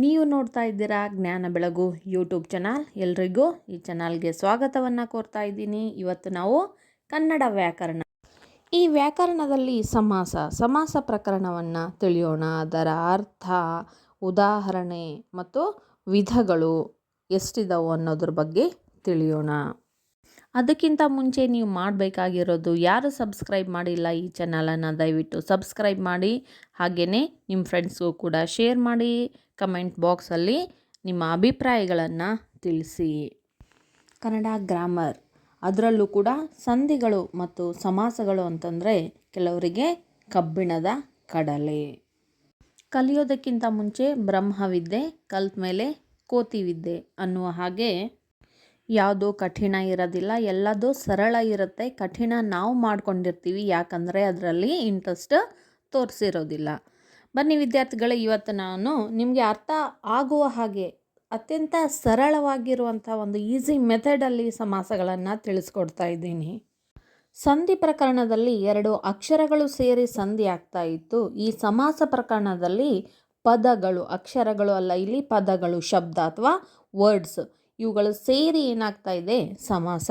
ನೀವು ನೋಡ್ತಾ ಇದ್ದೀರಾ ಜ್ಞಾನ ಬೆಳಗು ಯೂಟ್ಯೂಬ್ ಚಾನಲ್. ಎಲ್ರಿಗೂ ಈ ಚಾನಲ್ಗೆ ಸ್ವಾಗತವನ್ನು ಕೋರ್ತಾ ಇದ್ದೀನಿ. ಇವತ್ತು ನಾವು ಕನ್ನಡ ವ್ಯಾಕರಣ, ಈ ವ್ಯಾಕರಣದಲ್ಲಿ ಸಮಾಸ ಪ್ರಕರಣವನ್ನು ತಿಳಿಯೋಣ. ಅದರ ಅರ್ಥ, ಉದಾಹರಣೆ ಮತ್ತು ವಿಧಗಳು ಎಷ್ಟಿದಾವು ಅನ್ನೋದ್ರ ಬಗ್ಗೆ ತಿಳಿಯೋಣ. ಅದಕ್ಕಿಂತ ಮುಂಚೆ ನೀವು ಮಾಡಬೇಕಾಗಿರೋದು, ಯಾರು ಸಬ್ಸ್ಕ್ರೈಬ್ ಮಾಡಿಲ್ಲ ಈ ಚಾನಲನ್ನು ದಯವಿಟ್ಟು ಸಬ್ಸ್ಕ್ರೈಬ್ ಮಾಡಿ, ಹಾಗೆಯೇ ನಿಮ್ಮ ಫ್ರೆಂಡ್ಸ್ಗೂ ಕೂಡ ಶೇರ್ ಮಾಡಿ. ಕಮೆಂಟ್ ಬಾಕ್ಸಲ್ಲಿ ನಿಮ್ಮ ಅಭಿಪ್ರಾಯಗಳನ್ನು ತಿಳಿಸಿ. ಕನ್ನಡ ಗ್ರಾಮರ್, ಅದರಲ್ಲೂ ಕೂಡ ಸಂಧಿಗಳು ಮತ್ತು ಸಮಾಸಗಳು ಅಂತಂದರೆ ಕೆಲವರಿಗೆ ಕಬ್ಬಿಣದ ಕಡಲೆ. ಕಲಿಯೋದಕ್ಕಿಂತ ಮುಂಚೆ ಬ್ರಹ್ಮವಿದ್ಯೆ, ಕಲ್ತ ಮೇಲೆ ಕೋತಿವಿದ್ಯೆ ಅನ್ನುವ ಹಾಗೆ ಯಾವುದೂ ಕಠಿಣ ಇರೋದಿಲ್ಲ, ಎಲ್ಲದೂ ಸರಳ ಇರುತ್ತೆ. ಕಠಿಣ ನಾವು ಮಾಡ್ಕೊಂಡಿರ್ತೀವಿ, ಯಾಕಂದರೆ ಅದರಲ್ಲಿ ಇಂಟ್ರೆಸ್ಟ್ ತೋರಿಸಿರೋದಿಲ್ಲ. ಬನ್ನಿ ವಿದ್ಯಾರ್ಥಿಗಳೇ, ಇವತ್ತು ನಾನು ನಿಮಗೆ ಅರ್ಥ ಆಗುವ ಹಾಗೆ ಅತ್ಯಂತ ಸರಳವಾಗಿರುವಂಥ ಒಂದು ಈಸಿ ಮೆಥಡಲ್ಲಿ ಸಮಾಸಗಳನ್ನು ತಿಳಿಸ್ಕೊಡ್ತಾ ಇದ್ದೀನಿ. ಸಂಧಿ ಪ್ರಕರಣದಲ್ಲಿ 2 ಅಕ್ಷರಗಳು ಸೇರಿ ಸಂಧಿ ಆಗ್ತಾ ಇತ್ತು. ಈ ಸಮಾಸ ಪ್ರಕರಣದಲ್ಲಿ ಪದಗಳು, ಅಕ್ಷರಗಳು ಅಲ್ಲ, ಇಲ್ಲಿ ಪದಗಳು, ಶಬ್ದ ಅಥವಾ ವರ್ಡ್ಸ್, ಇವುಗಳು ಸೇರಿ ಏನಾಗ್ತಾ ಇದೆ, ಸಮಾಸ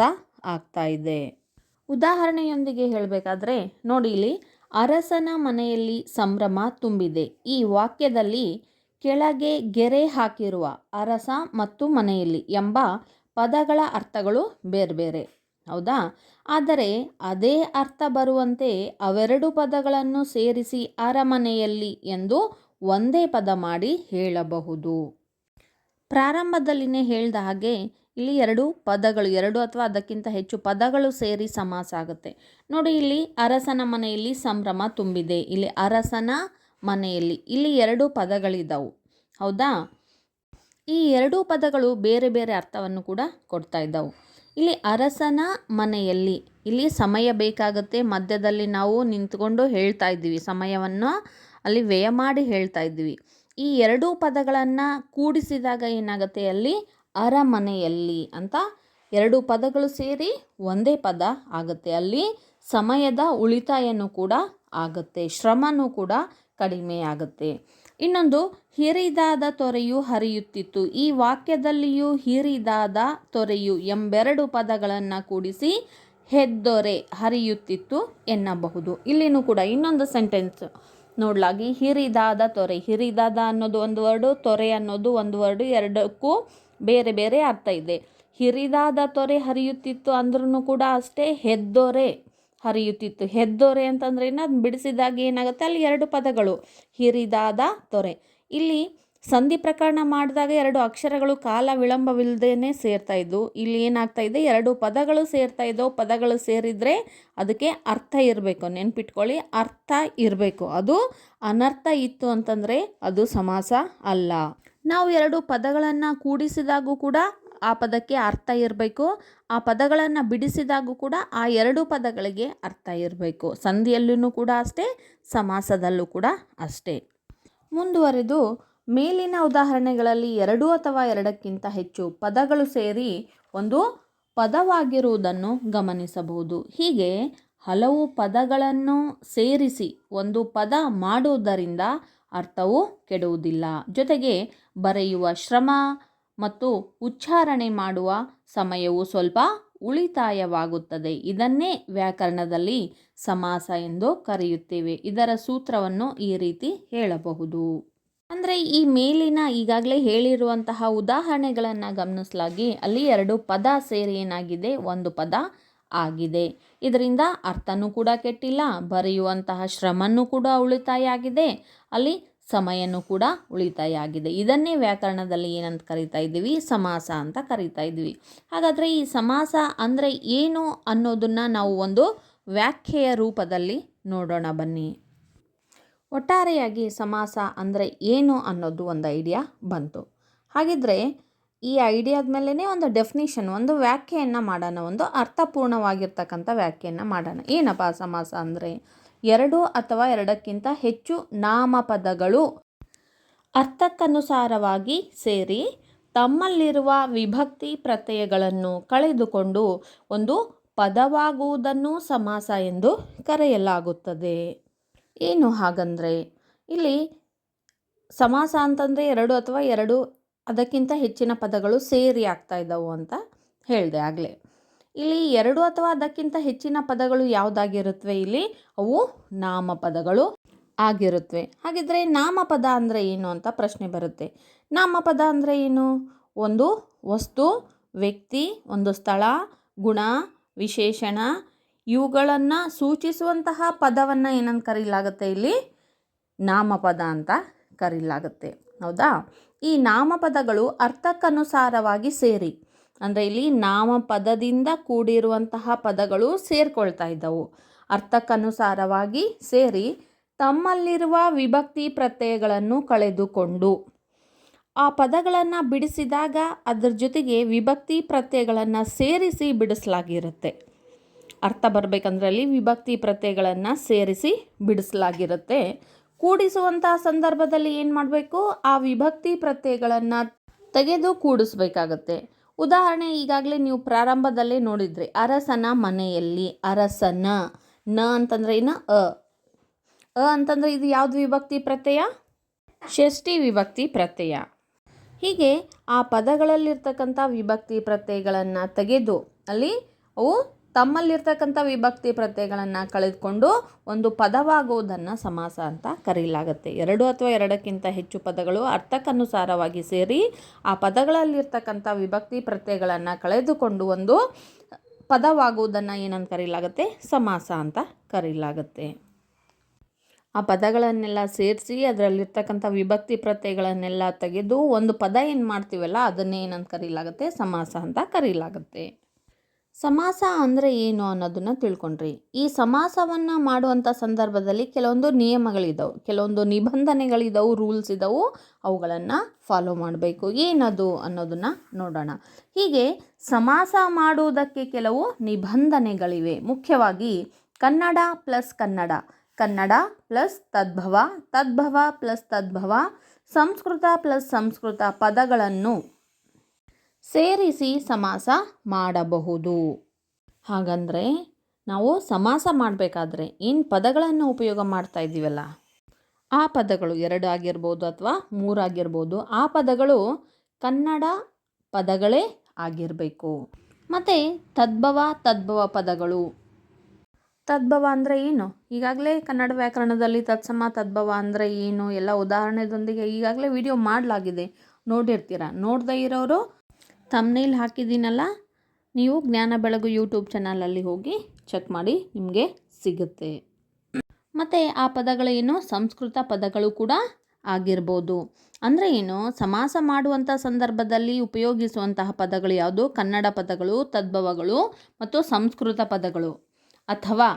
ಆಗ್ತಾ ಇದೆ. ಉದಾಹರಣೆಯೊಂದಿಗೆ ಹೇಳಬೇಕಾದ್ರೆ ನೋಡಿ, ಇಲ್ಲಿ ಅರಸನ ಮನೆಯಲ್ಲಿ ಸಂಭ್ರಮ ತುಂಬಿದೆ. ಈ ವಾಕ್ಯದಲ್ಲಿ ಕೆಳಗೆ ಗೆರೆ ಹಾಕಿರುವ ಅರಸ ಮತ್ತು ಮನೆಯಲ್ಲಿ ಎಂಬ ಪದಗಳ ಅರ್ಥಗಳು ಬೇರೆ ಬೇರೆ, ಹೌದಾ? ಆದರೆ ಅದೇ ಅರ್ಥ ಬರುವಂತೆ ಅವೆರಡು ಪದಗಳನ್ನು ಸೇರಿಸಿ ಅರಮನೆಯಲ್ಲಿ ಎಂದು ಒಂದೇ ಪದ ಮಾಡಿ ಹೇಳಬಹುದು. ಪ್ರಾರಂಭದಲ್ಲಿನೇ ಹೇಳಿದ ಹಾಗೆ ಇಲ್ಲಿ 2 ಪದಗಳು, 2 ಅಥವಾ ಅದಕ್ಕಿಂತ ಹೆಚ್ಚು ಪದಗಳು ಸೇರಿ ಸಮಾಸ ಆಗುತ್ತೆ. ನೋಡಿ, ಇಲ್ಲಿ ಅರಸನ ಮನೆಯಲ್ಲಿ ಸಂಭ್ರಮ ತುಂಬಿದೆ. ಇಲ್ಲಿ ಅರಸನ ಮನೆಯಲ್ಲಿ, ಇಲ್ಲಿ 2 ಪದಗಳಿದ್ದಾವು, ಹೌದಾ? ಈ 2 ಪದಗಳು ಬೇರೆ ಬೇರೆ ಅರ್ಥವನ್ನು ಕೂಡ ಕೊಡ್ತಾ ಇದ್ದಾವೆ. ಇಲ್ಲಿ ಅರಸನ ಮನೆಯಲ್ಲಿ, ಇಲ್ಲಿ ಸಮಯ ಬೇಕಾಗುತ್ತೆ. ಮಧ್ಯದಲ್ಲಿ ನಾವು ನಿಂತ್ಕೊಂಡು ಹೇಳ್ತಾ ಇದ್ದೀವಿ, ಸಮಯವನ್ನು ಅಲ್ಲಿ ವ್ಯಯ ಮಾಡಿ ಹೇಳ್ತಾ ಇದ್ದೀವಿ. ಈ 2 ಪದಗಳನ್ನು ಕೂಡಿಸಿದಾಗ ಏನಾಗುತ್ತೆ, ಅಲ್ಲಿ ಅರಮನೆಯಲ್ಲಿ ಅಂತ 2 ಪದಗಳು ಸೇರಿ ಒಂದೇ ಪದ ಆಗುತ್ತೆ. ಅಲ್ಲಿ ಸಮಯದ ಉಳಿತಾಯನೂ ಕೂಡ ಆಗುತ್ತೆ, ಶ್ರಮನೂ ಕೂಡ ಕಡಿಮೆ ಆಗುತ್ತೆ. ಇನ್ನೊಂದು, ಹಿರಿದಾದ ತೊರೆಯು ಹರಿಯುತ್ತಿತ್ತು. ಈ ವಾಕ್ಯದಲ್ಲಿಯೂ ಹಿರಿದಾದ ತೊರೆಯು ಎಂಬೆರಡು ಪದಗಳನ್ನು ಕೂಡಿಸಿ ಹೆದ್ದೊರೆ ಹರಿಯುತ್ತಿತ್ತು ಎನ್ನಬಹುದು. ಇಲ್ಲಿನೂ ಕೂಡ ಇನ್ನೊಂದು ಸೆಂಟೆನ್ಸ್ ನೋಡ್ಲಾಗಿ, ಹಿರಿದಾದ ತೊರೆ, ಹಿರಿದಾದ ಅನ್ನೋದು ಒಂದು ವರ್ಡು, ತೊರೆ ಅನ್ನೋದು ಒಂದು ವರ್ಡು, ಎರಡಕ್ಕೂ ಬೇರೆ ಬೇರೆ ಅರ್ಥ ಇದೆ. ಹಿರಿದಾದ ತೊರೆ ಹರಿಯುತ್ತಿತ್ತು ಅಂದ್ರೂ ಕೂಡ ಅಷ್ಟೇ, ಹೆದ್ದೊರೆ ಹರಿಯುತ್ತಿತ್ತು. ಹೆದ್ದೊರೆ ಅಂತಂದ್ರೆ ಅದು ಬಿಡಿಸಿದಾಗ ಏನಾಗುತ್ತೆ, ಅಲ್ಲಿ 2 ಪದಗಳು, ಹಿರಿದಾದ ತೊರೆ. ಇಲ್ಲಿ ಸಂಧಿ ಪ್ರಕರಣ ಮಾಡಿದಾಗ 2 ಅಕ್ಷರಗಳು ಕಾಲ ವಿಳಂಬವಿಲ್ಲದೇನೆ ಸೇರ್ತಾ ಇದ್ವು. ಇಲ್ಲಿ ಏನಾಗ್ತಾ ಇದೆ, 2 ಪದಗಳು ಸೇರ್ತಾ ಇದ್ದವು. ಪದಗಳು ಸೇರಿದರೆ ಅದಕ್ಕೆ ಅರ್ಥ ಇರಬೇಕು, ನೆನ್ಪಿಟ್ಕೊಳ್ಳಿ, ಅರ್ಥ ಇರಬೇಕು. ಅದು ಅನರ್ಥ ಇತ್ತು ಅಂತಂದರೆ ಅದು ಸಮಾಸ ಅಲ್ಲ. ನಾವು 2 ಪದಗಳನ್ನು ಕೂಡಿಸಿದಾಗೂ ಕೂಡ ಆ ಪದಕ್ಕೆ ಅರ್ಥ ಇರಬೇಕು, ಆ ಪದಗಳನ್ನು ಬಿಡಿಸಿದಾಗೂ ಕೂಡ ಆ 2 ಪದಗಳಿಗೆ ಅರ್ಥ ಇರಬೇಕು. ಸಂಧಿಯಲ್ಲೂ ಕೂಡ ಅಷ್ಟೇ, ಸಮಾಸದಲ್ಲೂ ಕೂಡ ಅಷ್ಟೇ. ಮುಂದುವರೆದು ಮೇಲಿನ ಉದಾಹರಣೆಗಳಲ್ಲಿ 2 ಅಥವಾ 2ಕ್ಕಿಂತ ಹೆಚ್ಚು ಪದಗಳು ಸೇರಿ ಒಂದು ಪದವಾಗಿರುವುದನ್ನು ಗಮನಿಸಬಹುದು. ಹೀಗೆ ಹಲವು ಪದಗಳನ್ನು ಸೇರಿಸಿ ಒಂದು ಪದ ಮಾಡುವುದರಿಂದ ಅರ್ಥವು ಕೆಡುವುದಿಲ್ಲ, ಜೊತೆಗೆ ಬರೆಯುವ ಶ್ರಮ ಮತ್ತು ಉಚ್ಚಾರಣೆ ಮಾಡುವ ಸಮಯವು ಸ್ವಲ್ಪ ಉಳಿತಾಯವಾಗುತ್ತದೆ. ಇದನ್ನೇ ವ್ಯಾಕರಣದಲ್ಲಿ ಸಮಾಸ ಎಂದು ಕರೆಯುತ್ತೇವೆ. ಇದರ ಸೂತ್ರವನ್ನು ಈ ರೀತಿ ಹೇಳಬಹುದು. ಅಂದರೆ ಈ ಮೇಲಿನ ಈಗಾಗಲೇ ಹೇಳಿರುವಂತಹ ಉದಾಹರಣೆಗಳನ್ನು ಗಮನಿಸಲಾಗಿ ಅಲ್ಲಿ 2 ಪದ ಸೇರಿ ಏನಾಗಿದೆ, ಒಂದು ಪದ ಆಗಿದೆ. ಇದರಿಂದ ಅರ್ಥನೂ ಕೂಡ ಕೆಟ್ಟಿಲ್ಲ, ಬರೆಯುವಂತಹ ಶ್ರಮನೂ ಕೂಡ ಉಳಿತಾಯ ಆಗಿದೆ, ಅಲ್ಲಿ ಸಮಯನೂ ಕೂಡ ಉಳಿತಾಯ ಆಗಿದೆ. ಇದನ್ನೇ ವ್ಯಾಕರಣದಲ್ಲಿ ಏನಂತ ಕರಿತಾ ಇದ್ದೀವಿ, ಸಮಾಸ ಅಂತ ಕರಿತಾ ಇದ್ವಿ. ಹಾಗಾದರೆ ಈ ಸಮಾಸ ಅಂದರೆ ಏನು ಅನ್ನೋದನ್ನು ನಾವು ಒಂದು ವ್ಯಾಖ್ಯೆಯ ರೂಪದಲ್ಲಿ ನೋಡೋಣ ಬನ್ನಿ. ಒಟ್ಟಾರೆಯಾಗಿ ಸಮಾಸ ಅಂದರೆ ಏನು ಅನ್ನೋದು ಒಂದು ಐಡಿಯಾ ಬಂತು. ಹಾಗಿದ್ರೆ ಈ ಐಡಿಯಾದ ಮೇಲೇ ಒಂದು ಡೆಫಿನಿಷನ್, ಒಂದು ವ್ಯಾಖ್ಯೆಯನ್ನು ಮಾಡೋಣ, ಒಂದು ಅರ್ಥಪೂರ್ಣವಾಗಿರ್ತಕ್ಕಂಥ ವ್ಯಾಖ್ಯೆಯನ್ನು ಮಾಡೋಣ. ಏನಪ್ಪ ಸಮಾಸ ಅಂದರೆ, 2 ಅಥವಾ 2ಕ್ಕಿಂತ ಹೆಚ್ಚು ನಾಮಪದಗಳು ಅರ್ಥಕ್ಕನುಸಾರವಾಗಿ ಸೇರಿ ತಮ್ಮಲ್ಲಿರುವ ವಿಭಕ್ತಿ ಪ್ರತ್ಯಯಗಳನ್ನು ಕಳೆದುಕೊಂಡು ಒಂದು ಪದವಾಗುವುದನ್ನು ಸಮಾಸ ಎಂದು ಕರೆಯಲಾಗುತ್ತದೆ. ಏನು ಹಾಗಂದರೆ, ಇಲ್ಲಿ ಸಮಾಸ ಅಂತಂದರೆ ಎರಡು ಅಥವಾ ಎರಡು ಅದಕ್ಕಿಂತ ಹೆಚ್ಚಿನ ಪದಗಳು ಸೇರಿ ಆಗ್ತಾ ಇದ್ದವು ಅಂತ ಹೇಳಿದೆ ಆಗಲೇ. ಇಲ್ಲಿ ಎರಡು ಅಥವಾ ಅದಕ್ಕಿಂತ ಹೆಚ್ಚಿನ ಪದಗಳು ಯಾವುದಾಗಿರುತ್ತವೆ, ಇಲ್ಲಿ ಅವು ನಾಮಪದಗಳು ಆಗಿರುತ್ತವೆ. ಹಾಗಿದ್ರೆ ನಾಮಪದ ಅಂದರೆ ಏನು ಅಂತ ಪ್ರಶ್ನೆ ಬರುತ್ತೆ. ನಾಮಪದ ಅಂದರೆ ಏನು? ಒಂದು ವಸ್ತು, ವ್ಯಕ್ತಿ, ಒಂದು ಸ್ಥಳ, ಗುಣ, ವಿಶೇಷಣ ಇವುಗಳನ್ನು ಸೂಚಿಸುವಂತಹ ಪದವನ್ನು ಏನಂತ ಕರೀಲಾಗುತ್ತೆ, ಇಲ್ಲಿ ನಾಮಪದ ಅಂತ ಕರೀಲಾಗುತ್ತೆ. ಹೌದಾ? ಈ ನಾಮಪದಗಳು ಅರ್ಥಕ್ಕನುಸಾರವಾಗಿ ಸೇರಿ, ಅಂದರೆ ಇಲ್ಲಿ ನಾಮಪದದಿಂದ ಕೂಡಿರುವಂತಹ ಪದಗಳು ಸೇರ್ಕೊಳ್ತಾ ಇದ್ದವು. ಅರ್ಥಕ್ಕನುಸಾರವಾಗಿ ಸೇರಿ ತಮ್ಮಲ್ಲಿರುವ ವಿಭಕ್ತಿ ಪ್ರತ್ಯಯಗಳನ್ನು ಕಳೆದುಕೊಂಡು ಆ ಪದಗಳನ್ನು ಬಿಡಿಸಿದಾಗ ಅದರ ಜೊತೆಗೆ ವಿಭಕ್ತಿ ಪ್ರತ್ಯಯಗಳನ್ನು ಸೇರಿಸಿ ಬಿಡಿಸಲಾಗಿರುತ್ತೆ. ಅರ್ಥ ಬರಬೇಕಂದ್ರೆ ಅಲ್ಲಿ ವಿಭಕ್ತಿ ಪ್ರತ್ಯಯಗಳನ್ನು ಸೇರಿಸಿ ಬಿಡಿಸಲಾಗಿರುತ್ತೆ. ಕೂಡಿಸುವಂತಹ ಸಂದರ್ಭದಲ್ಲಿ ಏನು ಮಾಡಬೇಕು? ಆ ವಿಭಕ್ತಿ ಪ್ರತ್ಯಯಗಳನ್ನು ತೆಗೆದು ಕೂಡಿಸ್ಬೇಕಾಗತ್ತೆ. ಉದಾಹರಣೆ ಈಗಾಗಲೇ ನೀವು ಪ್ರಾರಂಭದಲ್ಲೇ ನೋಡಿದ್ರಿ, ಅರಸನ ಮನೆಯಲ್ಲಿ. ಅರಸನ, ನ ಅಂತಂದ್ರೆ ಏನು? ಅ ಅಂತಂದರೆ ಇದು ಯಾವುದು ವಿಭಕ್ತಿ ಪ್ರತ್ಯಯ? ಷಷ್ಠಿ ವಿಭಕ್ತಿ ಪ್ರತ್ಯಯ. ಹೀಗೆ ಆ ಪದಗಳಲ್ಲಿರ್ತಕ್ಕಂಥ ವಿಭಕ್ತಿ ಪ್ರತ್ಯಯಗಳನ್ನು ತೆಗೆದು ಅಲ್ಲಿ ಅವು ತಮ್ಮಲ್ಲಿರ್ತಕ್ಕಂಥ ವಿಭಕ್ತಿ ಪ್ರತ್ಯಯಗಳನ್ನು ಕಳೆದುಕೊಂಡು ಒಂದು ಪದವಾಗುವುದನ್ನು ಸಮಾಸ ಅಂತ ಕರೀಲಾಗುತ್ತೆ. ಎರಡು ಅಥವಾ ಎರಡಕ್ಕಿಂತ ಹೆಚ್ಚು ಪದಗಳು ಅರ್ಥಕ್ಕನುಸಾರವಾಗಿ ಸೇರಿ ಆ ಪದಗಳಲ್ಲಿರ್ತಕ್ಕಂಥ ವಿಭಕ್ತಿ ಪ್ರತ್ಯಯಗಳನ್ನು ಕಳೆದುಕೊಂಡು ಒಂದು ಪದವಾಗುವುದನ್ನು ಏನಂತ ಕರೀಲಾಗುತ್ತೆ? ಸಮಾಸ ಅಂತ ಕರೀಲಾಗುತ್ತೆ. ಆ ಪದಗಳನ್ನೆಲ್ಲ ಸೇರಿಸಿ ಅದರಲ್ಲಿರ್ತಕ್ಕಂಥ ವಿಭಕ್ತಿ ಪ್ರತ್ಯಯಗಳನ್ನೆಲ್ಲ ತೆಗೆದು ಒಂದು ಪದ ಏನು ಮಾಡ್ತೀವಲ್ಲ ಅದನ್ನೇ ಏನಂತ ಕರೀಲಾಗುತ್ತೆ? ಸಮಾಸ ಅಂತ ಕರೀಲಾಗುತ್ತೆ. ಸಮಾಸ ಅಂದರೆ ಏನು ಅನ್ನೋದನ್ನು ತಿಳ್ಕೊಂಡ್ರಿ. ಈ ಸಮಾಸವನ್ನು ಮಾಡುವಂಥ ಸಂದರ್ಭದಲ್ಲಿ ಕೆಲವೊಂದು ನಿಯಮಗಳಿದ್ದಾವೆ, ಕೆಲವೊಂದು ನಿಬಂಧನೆಗಳಿದ್ದಾವೆ, ರೂಲ್ಸ್ ಇದ್ದಾವೆ. ಅವುಗಳನ್ನು ಫಾಲೋ ಮಾಡಬೇಕು. ಏನದು ಅನ್ನೋದನ್ನು ನೋಡೋಣ. ಹೀಗೆ ಸಮಾಸ ಮಾಡುವುದಕ್ಕೆ ಕೆಲವು ನಿಬಂಧನೆಗಳಿವೆ. ಮುಖ್ಯವಾಗಿ ಕನ್ನಡ ಪ್ಲಸ್ ಕನ್ನಡ, ಕನ್ನಡ ಪ್ಲಸ್ ತದ್ಭವ, ತದ್ಭವ ಪ್ಲಸ್ ತದ್ಭವ, ಸಂಸ್ಕೃತ ಪ್ಲಸ್ ಸಂಸ್ಕೃತ ಪದಗಳನ್ನು ಸೇರಿಸಿ ಸಮಾಸ ಮಾಡಬಹುದು. ಹಾಗಂದರೆ ನಾವು ಸಮಾಸ ಮಾಡಬೇಕಾದ್ರೆ ಏನು ಪದಗಳನ್ನು ಉಪಯೋಗ ಮಾಡ್ತಾ ಇದ್ದೀವಲ್ಲ, ಆ ಪದಗಳು 2 ಆಗಿರ್ಬೋದು ಅಥವಾ 3 ಆಗಿರ್ಬೋದು, ಆ ಪದಗಳು ಕನ್ನಡ ಪದಗಳೇ ಆಗಿರಬೇಕು. ಮತ್ತು ತದ್ಭವ ಪದಗಳು. ತದ್ಭವ ಅಂದರೆ ಏನು? ಈಗಾಗಲೇ ಕನ್ನಡ ವ್ಯಾಕರಣದಲ್ಲಿ ತತ್ಸಮ ತದ್ಭವ ಅಂದರೆ ಏನು ಎಲ್ಲ ಉದಾಹರಣೆದೊಂದಿಗೆ ಈಗಾಗಲೇ ವಿಡಿಯೋ ಮಾಡಲಾಗಿದೆ, ನೋಡಿರ್ತೀರ. ನೋಡದೇ ಇರೋರು ಥಂಬ್ನೇಲ್ ಹಾಕಿದ್ದೀನಲ್ಲ, ನೀವು ಜ್ಞಾನ ಬೆಳಗು ಯೂಟ್ಯೂಬ್ ಚಾನಲಲ್ಲಿ ಹೋಗಿ ಚೆಕ್ ಮಾಡಿ, ನಿಮಗೆ ಸಿಗುತ್ತೆ. ಮತ್ತು ಆ ಪದಗಳೇನು? ಸಂಸ್ಕೃತ ಪದಗಳು ಕೂಡ ಆಗಿರ್ಬೋದು. ಅಂದರೆ ಏನು? ಸಮಾಸ ಮಾಡುವಂಥ ಸಂದರ್ಭದಲ್ಲಿ ಉಪಯೋಗಿಸುವಂತಹ ಪದಗಳು ಯಾವುದು? ಕನ್ನಡ ಪದಗಳು, ತದ್ಭವಗಳು ಮತ್ತು ಸಂಸ್ಕೃತ ಪದಗಳು. ಅಥವಾ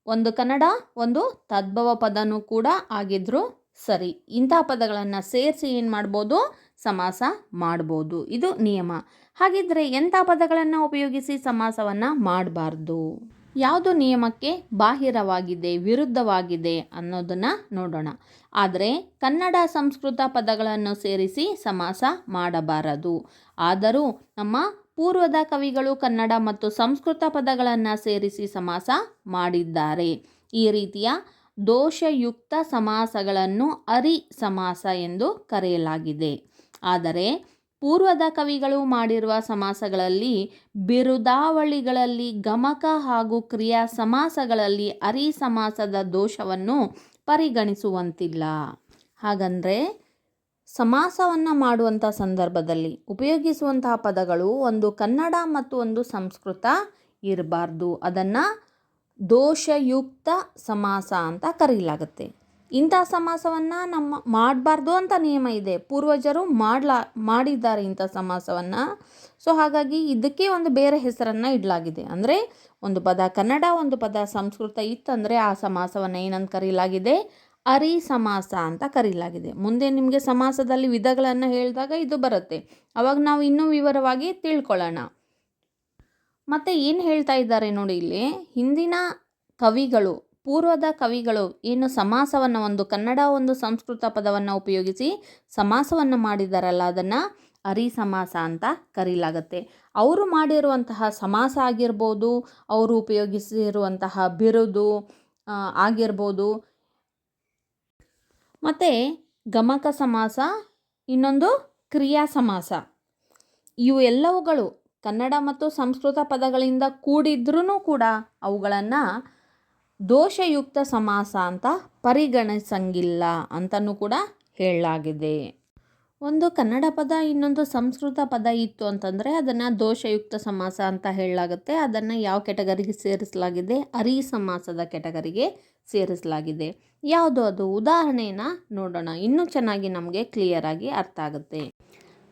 ಒಂದು ಕನ್ನಡ ಒಂದು ತದ್ಭವ ಪದನೂ ಕೂಡ ಆಗಿದ್ರೂ ಸರಿ. ಇಂತಹ ಪದಗಳನ್ನು ಸೇರಿಸಿ ಏನು ಮಾಡ್ಬೋದು? ಸಮಾಸ ಮಾಡ್ಬೋದು. ಇದು ನಿಯಮ. ಹಾಗಿದ್ರೆ ಎಂಥ ಪದಗಳನ್ನು ಉಪಯೋಗಿಸಿ ಸಮಾಸವನ್ನು ಮಾಡಬಾರ್ದು? ಯಾವುದು ನಿಯಮಕ್ಕೆ ಬಾಹಿರವಾಗಿದೆ, ವಿರುದ್ಧವಾಗಿದೆ ಅನ್ನೋದನ್ನು ನೋಡೋಣ. ಆದರೆ ಕನ್ನಡ ಸಂಸ್ಕೃತ ಪದಗಳನ್ನು ಸೇರಿಸಿ ಸಮಾಸ ಮಾಡಬಾರದು. ಆದರೂ ನಮ್ಮ ಪೂರ್ವದ ಕವಿಗಳು ಕನ್ನಡ ಮತ್ತು ಸಂಸ್ಕೃತ ಪದಗಳನ್ನು ಸೇರಿಸಿ ಸಮಾಸ ಮಾಡಿದ್ದಾರೆ. ಈ ರೀತಿಯ ದೋಷಯುಕ್ತ ಸಮಾಸಗಳನ್ನು ಅರಿ ಸಮಾಸ ಎಂದು ಕರೆಯಲಾಗಿದೆ. ಆದರೆ ಪೂರ್ವದ ಕವಿಗಳು ಮಾಡಿರುವ ಸಮಾಸಗಳಲ್ಲಿ ಬಿರುದಾವಳಿಗಳಲ್ಲಿ ಗಮಕ ಹಾಗೂ ಕ್ರಿಯಾ ಸಮಾಸಗಳಲ್ಲಿ ಅರಿ ಸಮಾಸದ ದೋಷವನ್ನು ಪರಿಗಣಿಸುವಂತಿಲ್ಲ. ಹಾಗಂದರೆ ಸಮಾಸವನ್ನು ಮಾಡುವಂಥ ಸಂದರ್ಭದಲ್ಲಿ ಉಪಯೋಗಿಸುವಂತಹ ಪದಗಳು ಒಂದು ಕನ್ನಡ ಮತ್ತು ಒಂದು ಸಂಸ್ಕೃತ ಇರಬಾರ್ದು. ಅದನ್ನು ದೋಷಯುಕ್ತ ಸಮಾಸ ಅಂತ ಕರೀಲಾಗುತ್ತೆ. ಇಂಥ ಸಮಾಸವನ್ನು ನಮ್ಮ ಮಾಡಬಾರ್ದು ಅಂತ ನಿಯಮ ಇದೆ. ಪೂರ್ವಜರು ಮಾಡಿದ್ದಾರೆ ಇಂಥ ಸಮಾಸವನ್ನು. ಸೊ ಹಾಗಾಗಿ ಇದಕ್ಕೆ ಒಂದು ಬೇರೆ ಹೆಸರನ್ನು ಇಡಲಾಗಿದೆ. ಅಂದರೆ ಒಂದು ಪದ ಕನ್ನಡ ಒಂದು ಪದ ಸಂಸ್ಕೃತ ಇತ್ತಂದರೆ ಆ ಸಮಾಸವನ್ನು ಏನಂತ ಕರೀಲಾಗಿದೆ? ಅರಿ ಸಮಾಸ ಅಂತ ಕರೀಲಾಗಿದೆ. ಮುಂದೆ ನಿಮಗೆ ಸಮಾಸದಲ್ಲಿ ವಿಧಗಳನ್ನು ಹೇಳಿದಾಗ ಇದು ಬರುತ್ತೆ, ಅವಾಗ ನಾವು ಇನ್ನೂ ವಿವರವಾಗಿ ತಿಳ್ಕೊಳ್ಳೋಣ. ಮತ್ತು ಏನು ಹೇಳ್ತಾ ಇದ್ದಾರೆ ನೋಡಿ ಇಲ್ಲಿ, ಹಿಂದಿನ ಕವಿಗಳು, ಪೂರ್ವದ ಕವಿಗಳು ಏನು ಸಮಾಸವನ್ನು ಒಂದು ಕನ್ನಡ ಒಂದು ಸಂಸ್ಕೃತ ಪದವನ್ನು ಉಪಯೋಗಿಸಿ ಸಮಾಸವನ್ನು ಮಾಡಿದಾರಲ್ಲ, ಅದನ್ನು ಅರಿ ಸಮಾಸ ಅಂತ ಕರೀಲಾಗತ್ತೆ. ಅವರು ಮಾಡಿರುವಂತಹ ಸಮಾಸ ಆಗಿರ್ಬೋದು, ಅವರು ಉಪಯೋಗಿಸಿರುವಂತಹ ಬಿರುದು ಆಗಿರ್ಬೋದು, ಮತ್ತು ಗಮಕ ಸಮಾಸ, ಇನ್ನೊಂದು ಕ್ರಿಯಾ ಸಮಾಸ. ಇವು ಎಲ್ಲವುಗಳು ಕನ್ನಡ ಮತ್ತು ಸಂಸ್ಕೃತ ಪದಗಳಿಂದ ಕೂಡಿದ್ರೂ ಕೂಡ ಅವುಗಳನ್ನು ದೋಷಯುಕ್ತ ಸಮಾಸ ಅಂತ ಪರಿಗಣಿಸಂಗಿಲ್ಲ ಅಂತಲೂ ಕೂಡ ಹೇಳಲಾಗಿದೆ. ಒಂದು ಕನ್ನಡ ಪದ ಇನ್ನೊಂದು ಸಂಸ್ಕೃತ ಪದ ಇತ್ತು ಅಂತಂದರೆ ಅದನ್ನು ದೋಷಯುಕ್ತ ಸಮಾಸ ಅಂತ ಹೇಳಲಾಗುತ್ತೆ. ಅದನ್ನು ಯಾವ ಕೆಟಗರಿಗೆ ಸೇರಿಸಲಾಗಿದೆ? ಅರಿ ಸಮಾಸದ ಕೆಟಗರಿಗೆ ಸೇರಿಸಲಾಗಿದೆ. ಯಾವುದು ಅದು? ಉದಾಹರಣೆಯನ್ನು ನೋಡೋಣ, ಇನ್ನೂ ಚೆನ್ನಾಗಿ ನಮಗೆ ಕ್ಲಿಯರಾಗಿ ಅರ್ಥ ಆಗುತ್ತೆ.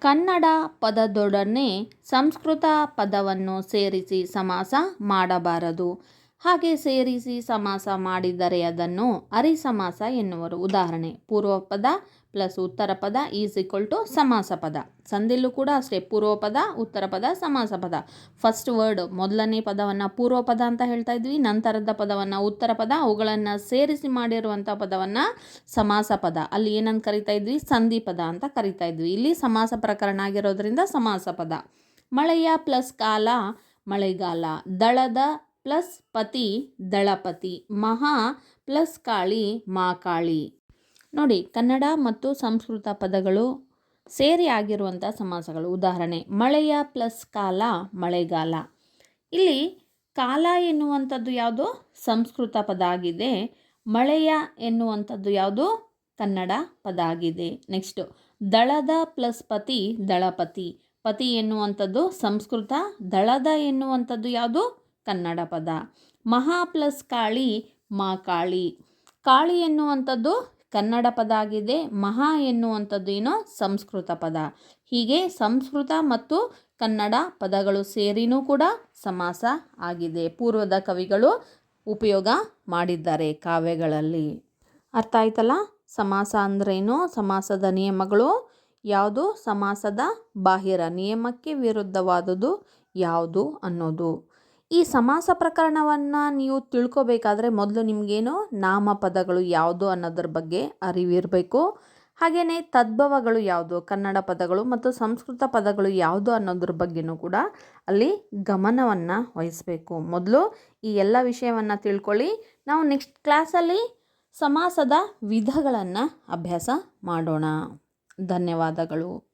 ಕನ್ನಡ ಪದದೊಡನೆ ಸಂಸ್ಕೃತ ಪದವನ್ನು ಸೇರಿಸಿ ಸಮಾಸ ಮಾಡಬಾರದು. ಹಾಗೆ ಸೇರಿಸಿ ಸಮಾಸ ಮಾಡಿದರೆ ಅದನ್ನು ಅರಿ ಸಮಾಸ ಎನ್ನುವರು. ಉದಾಹರಣೆ, ಪೂರ್ವ ಪದ ಪ್ಲಸ್ ಉತ್ತರ ಪದ ಈಸ್ ಈಕ್ವಲ್ ಟು ಸಮಾಸ ಪದ. ಸಂಧಿಯಲ್ಲೂ ಕೂಡ ಅಷ್ಟೇ, ಪೂರ್ವ ಪದ ಉತ್ತರ ಪದ ಸಮಾಸ ಪದ. ಫಸ್ಟ್ ವರ್ಡ್ ಮೊದಲನೇ ಪದವನ್ನು ಪೂರ್ವ ಪದ ಅಂತ ಹೇಳ್ತಾ ಇದ್ವಿ, ನಂತರದ ಪದವನ್ನು ಉತ್ತರ ಪದ, ಅವುಗಳನ್ನು ಸೇರಿಸಿ ಮಾಡಿರುವಂಥ ಪದವನ್ನು ಸಮಾಸ ಪದ. ಅಲ್ಲಿ ಏನಂತ ಕರಿತಾ ಇದ್ವಿ? ಸಂಧಿ ಪದ ಅಂತ ಕರಿತಾ ಇದ್ವಿ. ಇಲ್ಲಿ ಸಮಾಸ ಪ್ರಕರಣ ಆಗಿರೋದ್ರಿಂದ ಸಮಾಸ ಪದ. ಮಳೆಯ ಪ್ಲಸ್ ಕಾಲ ಮಳೆಗಾಲ, ದಳದ ಪ್ಲಸ್ ಪತಿ ದಳಪತಿ, ಮಹಾ ಪ್ಲಸ್ ಕಾಳಿ ಮಾಕಾಳಿ. ನೋಡಿ, ಕನ್ನಡ ಮತ್ತು ಸಂಸ್ಕೃತ ಪದಗಳು ಸೇರಿ ಆಗಿರುವಂಥ ಸಮಾಸಗಳು. ಉದಾಹರಣೆ, ಮಳೆಯ ಪ್ಲಸ್ ಕಾಲ ಮಳೆಗಾಲ. ಇಲ್ಲಿ ಕಾಲ ಎನ್ನುವಂಥದ್ದು ಯಾವುದು? ಸಂಸ್ಕೃತ ಪದ ಆಗಿದೆ. ಮಳೆಯ ಎನ್ನುವಂಥದ್ದು ಯಾವುದು? ಕನ್ನಡ ಪದ ಆಗಿದೆ. ನೆಕ್ಸ್ಟು, ದಳದ ಪ್ಲಸ್ ಪತಿ ದಳಪತಿ. ಪತಿ ಎನ್ನುವಂಥದ್ದು ಸಂಸ್ಕೃತ, ದಳದ ಎನ್ನುವಂಥದ್ದು ಯಾವುದು? ಕನ್ನಡ ಪದ. ಮಹಾ ಪ್ಲಸ್ ಕಾಳಿ ಮಾಕಾಳಿ. ಕಾಳಿ ಎನ್ನುವಂಥದ್ದು ಕನ್ನಡ ಪದ ಆಗಿದೆ. ಮಹಾ ಎನ್ನುವಂಥದ್ದು ಏನೋ ಸಂಸ್ಕೃತ ಪದ. ಹೀಗೆ ಸಂಸ್ಕೃತ ಮತ್ತು ಕನ್ನಡ ಪದಗಳು ಸೇರಿನೂ ಕೂಡ ಸಮಾಸ ಆಗಿದೆ. ಪೂರ್ವದ ಕವಿಗಳು ಉಪಯೋಗ ಮಾಡಿದ್ದಾರೆ ಕಾವ್ಯಗಳಲ್ಲಿ. ಅರ್ಥ ಆಯ್ತಲ್ಲ? ಸಮಾಸ ಅಂದ್ರೇನು, ಸಮಾಸದ ನಿಯಮಗಳು ಯಾವುದು, ಸಮಾಸದ ಬಾಹಿರ ನಿಯಮಕ್ಕೆ ವಿರುದ್ಧವಾದುದು ಯಾವುದು ಅನ್ನೋದು. ಈ ಸಮಾಸ ಪ್ರಕರಣವನ್ನು ನೀವು ತಿಳ್ಕೊಬೇಕಾದ್ರೆ ಮೊದಲು ನಿಮಗೇನು ನಾಮಪದಗಳು ಯಾವುದು ಅನ್ನೋದ್ರ ಬಗ್ಗೆ ಅರಿವಿರಬೇಕು. ಹಾಗೆಯೇ ತದ್ಭವಗಳು ಯಾವುದು, ಕನ್ನಡ ಪದಗಳು ಮತ್ತು ಸಂಸ್ಕೃತ ಪದಗಳು ಯಾವುದು ಅನ್ನೋದ್ರ ಬಗ್ಗೆನೂ ಕೂಡ ಅಲ್ಲಿ ಗಮನವನ್ನು ವಹಿಸಬೇಕು. ಮೊದಲು ಈ ಎಲ್ಲ ವಿಷಯವನ್ನು ತಿಳ್ಕೊಳ್ಳಿ. ನಾವು ನೆಕ್ಸ್ಟ್ ಕ್ಲಾಸಲ್ಲಿ ಸಮಾಸದ ವಿಧಗಳನ್ನು ಅಭ್ಯಾಸ ಮಾಡೋಣ. ಧನ್ಯವಾದಗಳು.